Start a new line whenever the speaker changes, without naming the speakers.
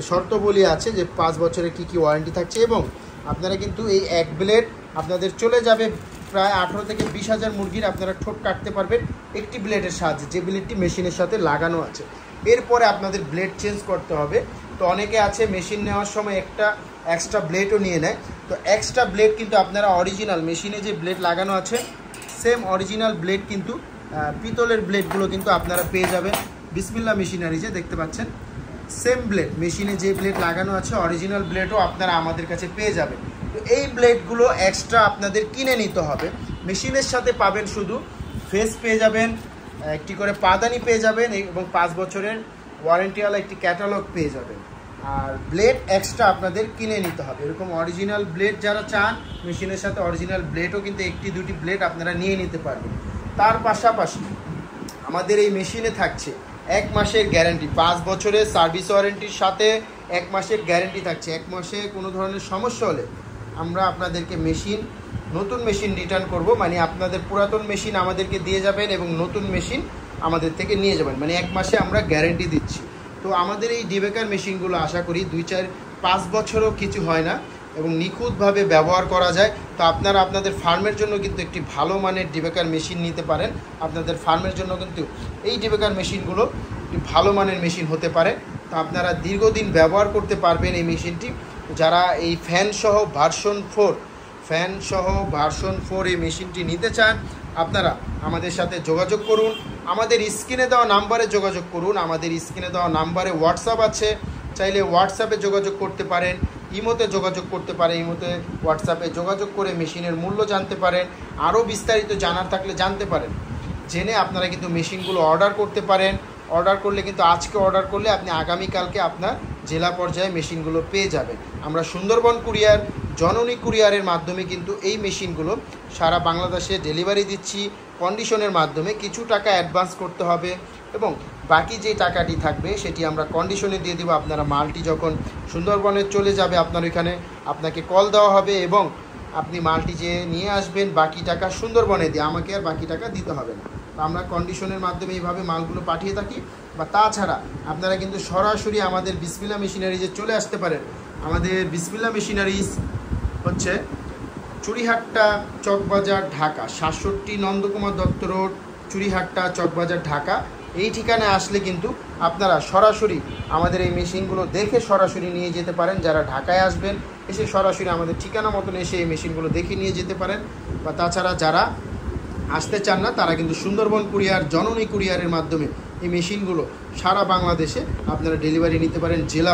শর্তাবলী আছে যে 5 বছরের কী কী ওয়ারেন্টি থাকছে, এবং আপনারা কিন্তু এই এক ব্লেড আপনাদের চলে যাবে প্রায় 18 থেকে 20,000 মুরগির আপনারা ঠোঁট কাটতে পারবেন একটি ব্লেডের সাহায্যে, যে ব্লেডটি মেশিনের সাথে লাগানো আছে। এরপরে আপনাদের ব্লেড চেঞ্জ করতে হবে। তো অনেকে আছে মেশিন নেওয়ার সময় একটা এক্সট্রা ব্লেডও নিয়ে নেয়। তো এক্সট্রা ব্লেড কিন্তু আপনারা অরিজিনাল মেশিনে যে ব্লেড লাগানো আছে সেম অরিজিনাল ব্লেড কিন্তু পিতলের ব্লেডগুলো কিন্তু আপনারা পেয়ে যাবেন বিসমিল্লাহ মেশিনারিজে। দেখতে পাচ্ছেন সেম ব্লেড, মেশিনে যে ব্লেড লাগানো আছে অরিজিনাল ব্লেডও আপনারা আমাদের কাছে পেয়ে যাবেন। তো এই ব্লেডগুলো এক্সট্রা আপনাদের কিনে নিতে হবে। মেশিনের সাথে পাবেন শুধু ফেস পেয়ে যাবেন, একটি করে পাদানি পেয়ে যাবেন এবং 5 বছরের ওয়ারেন্টিওয়ালা একটি ক্যাটালগ পেয়ে যাবেন। আর ব্লেড এক্সট্রা আপনাদের কিনে নিতে হবে। এরকম অরিজিনাল ব্লেড যারা চান মেশিনের সাথে অরিজিনাল ব্লেডও কিন্তু একটি দুটি ব্লেড আপনারা নিয়ে নিতে পারবেন। তার পাশাপাশি আমাদের এই মেশিনে থাকছে 1 মাসের গ্যারান্টি, 5 বছরের সার্ভিস ওয়ারেন্টির সাথে 1 মাসের গ্যারান্টি থাকছে। 1 মাসে কোনো ধরনের সমস্যা হলে আমরা আপনাদেরকে নতুন মেশিন রিটার্ন করব, মানে আপনাদের পুরাতন মেশিন আমাদেরকে দিয়ে যাবেন এবং নতুন মেশিন আমাদের থেকে নিয়ে যাবেন, মানে 1 মাসে আমরা গ্যারান্টি দিচ্ছি। তো আমাদের এই ডিবেকার মেশিনগুলো আশা করি 2-4-5 বছরও কিছু হয় না এবং নিখুঁতভাবে ব্যবহার করা যায়। তো আপনারা আপনাদের ফার্মের জন্য কিন্তু একটি ভালো মানের ডিবেকার মেশিন নিতে পারেন। আপনাদের ফার্মের জন্য কিন্তু এই ডিবেকার মেশিনগুলো একটি ভালো মানের মেশিন হতে পারে। তো আপনারা দীর্ঘদিন ব্যবহার করতে পারবেন এই মেশিনটি। যারা এই ফ্যানসহ ভার্সন 4 এই মেশিনটি নিতে চান আপনারা আমাদের সাথে যোগাযোগ করুন, আমাদের স্ক্রিনে দেওয়া নাম্বারে যোগাযোগ করুন। আমাদের স্ক্রিনে দেওয়া নাম্বারে হোয়াটসঅ্যাপ আছে, চাইলে হোয়াটসঅ্যাপে যোগাযোগ করতে পারেন, ইমোতে যোগাযোগ করতে পারেন, ইমোতে হোয়াটসঅ্যাপে যোগাযোগ করে মেশিনের মূল্য জানতে পারেন, আরও বিস্তারিত জানার থাকলে জানতে পারেন। জেনে আপনারা কিন্তু মেশিনগুলো অর্ডার করতে পারেন। অর্ডার করলে কিন্তু আজকে অর্ডার করলে আপনি আগামীকালকে আপনার জেলা পর্যায়ে মেশিনগুলো পেয়ে যাবেন। আমরা সুন্দরবন কুরিয়ার, জননী কুরিয়ারের মাধ্যমে কিন্তু এই মেশিনগুলো সারা বাংলাদেশে ডেলিভারি দিচ্ছি। কন্ডিশনের মাধ্যমে কিছু টাকা অ্যাডভান্স করতে হবে এবং বাকি যে টাকাটি থাকবে সেটি আমরা কন্ডিশনে দিয়ে দেবো। আপনারা মালটি যখন সুন্দরবনে চলে যাবে আপনার ওইখানে আপনাকে কল দেওয়া হবে এবং আপনি মালটি যে নিয়ে আসবেন বাকি টাকা সুন্দরবনে দিয়ে, আমাকে আর বাকি টাকা দিতে হবে না। তো আমরা কন্ডিশনের মাধ্যমে এইভাবে মালগুলো পাঠিয়ে থাকি। বা তাছাড়া আপনারা কিন্তু সরাসরি আমাদের বিসমিল্লাহ মেশিনারিজে চলে আসতে পারেন। আমাদের বিসমিল্লাহ মেশিনারিজ হচ্ছে চুড়িহাট্টা চকবাজার ঢাকা, 67 নন্দকুমার দত্ত রোড, চুড়িহাট্টা চকবাজার ঢাকা। এই ঠিকানায় আসলে কিন্তু আপনারা সরাসরি আমাদের এই মেশিনগুলো দেখে সরাসরি নিয়ে যেতে পারেন। যারা ঢাকায় আসবেন এসে সরাসরি আমাদের ঠিকানা মতন এসে এই মেশিনগুলো দেখে নিয়ে যেতে পারেন। বা তাছাড়া যারা আসতে চান না তারা কিন্তু সুন্দরবন কুরিয়ার, জননী কুরিয়ারের মাধ্যমে এই মেশিনগুলো সারা বাংলাদেশে আপনারা ডেলিভারি নিতে পারেন। জেলা